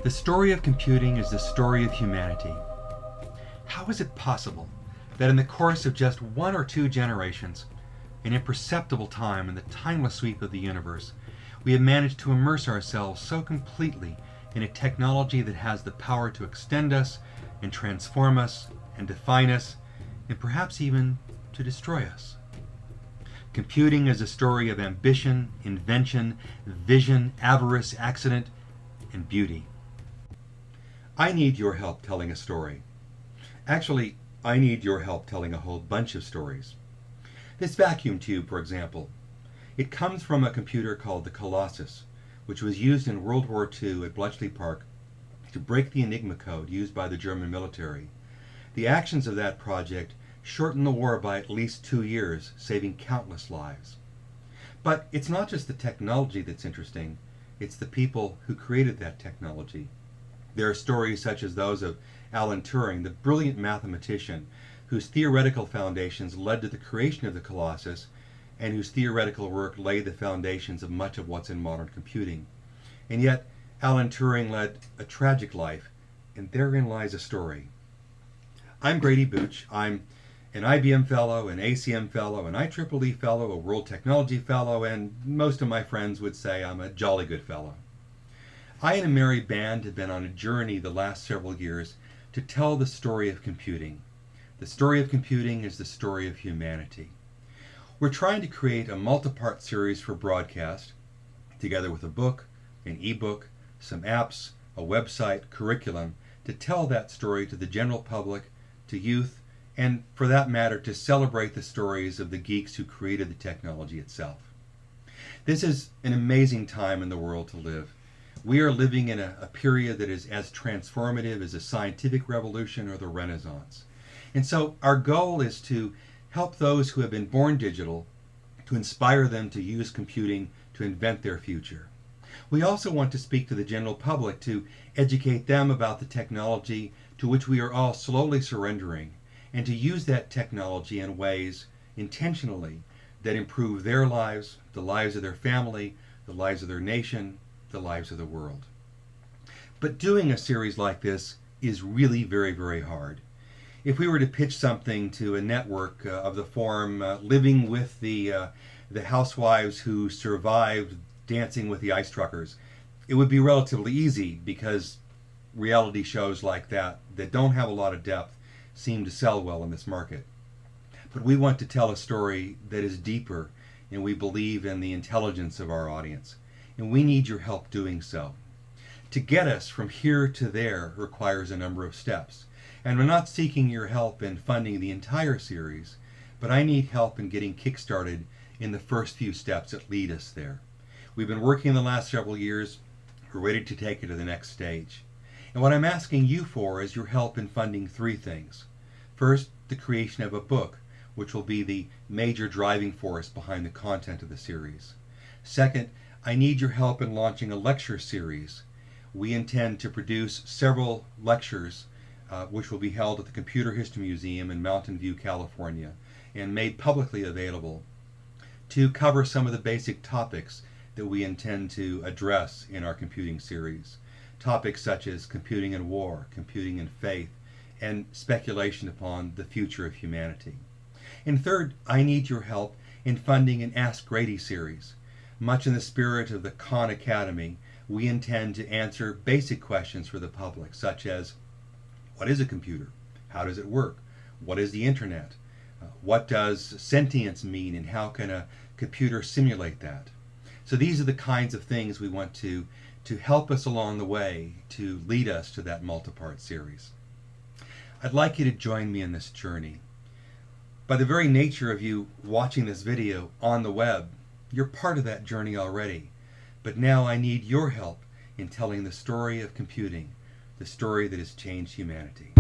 The story of computing is the story of humanity. How is it possible that in the course of just one or two generations, an imperceptible time in the timeless sweep of the universe, we have managed to immerse ourselves so completely in a technology that has the power to extend us and transform us and define us and perhaps even to destroy us? Computing is a story of ambition, invention, vision, avarice, accident, and beauty. I need your help telling a story. Actually, I need your help telling a whole bunch of stories. This vacuum tube, for example, it comes from a computer called the Colossus, which was used in World War II at Bletchley Park to break the Enigma code used by the German military. The actions of that project shortened the war by at least 2 years, saving countless lives. But it's not just the technology that's interesting, it's the people who created that technology. There are stories such as those of Alan Turing, the brilliant mathematician whose theoretical foundations led to the creation of the Colossus and whose theoretical work laid the foundations of much of what's in modern computing. And yet, Alan Turing led a tragic life, and therein lies a story. I'm Grady Booch. I'm an IBM Fellow, an ACM Fellow, an IEEE Fellow, a World Technology Fellow, and most of my friends would say I'm a jolly good fellow. I and a merry band have been on a journey the last several years to tell the story of computing. The story of computing is the story of humanity. We're trying to create a multi-part series for broadcast, together with a book, an ebook, some apps, a website, curriculum, to tell that story to the general public, to youth, and for that matter, to celebrate the stories of the geeks who created the technology itself. This is an amazing time in the world to live. We are living in a period that is as transformative as a scientific revolution or the Renaissance. And so our goal is to help those who have been born digital, to inspire them to use computing to invent their future. We also want to speak to the general public to educate them about the technology to which we are all slowly surrendering, and to use that technology in ways intentionally that improve their lives, the lives of their family, the lives of their nation, the lives of the world. But doing a series like this is really very, very hard. If we were to pitch something to a network of the form living with the housewives who survived Dancing with the Ice Truckers, it would be relatively easy because reality shows like that don't have a lot of depth seem to sell well in this market. But we want to tell a story that is deeper, and we believe in the intelligence of our audience. And we need your help doing so. To get us from here to there requires a number of steps. And we're not seeking your help in funding the entire series, but I need help in getting kickstarted in the first few steps that lead us there. We've been working the last several years. We're ready to take it to the next stage. And what I'm asking you for is your help in funding 3 things. First, the creation of a book, which will be the major driving force behind the content of the series. Second, I need your help in launching a lecture series. We intend to produce several lectures which will be held at the Computer History Museum in Mountain View, California, and made publicly available to cover some of the basic topics that we intend to address in our computing series. Topics such as computing and war, computing and faith, and speculation upon the future of humanity. And third, I need your help in funding an Ask Grady series. Much in the spirit of the Khan Academy, we intend to answer basic questions for the public, such as, what is a computer? How does it work? What is the internet? What does sentience mean, and how can a computer simulate that? So these are the kinds of things we want to help us along the way, to lead us to that multi-part series. I'd like you to join me in this journey. By the very nature of you watching this video on the web, you're part of that journey already. But now I need your help in telling the story of computing, the story that has changed humanity.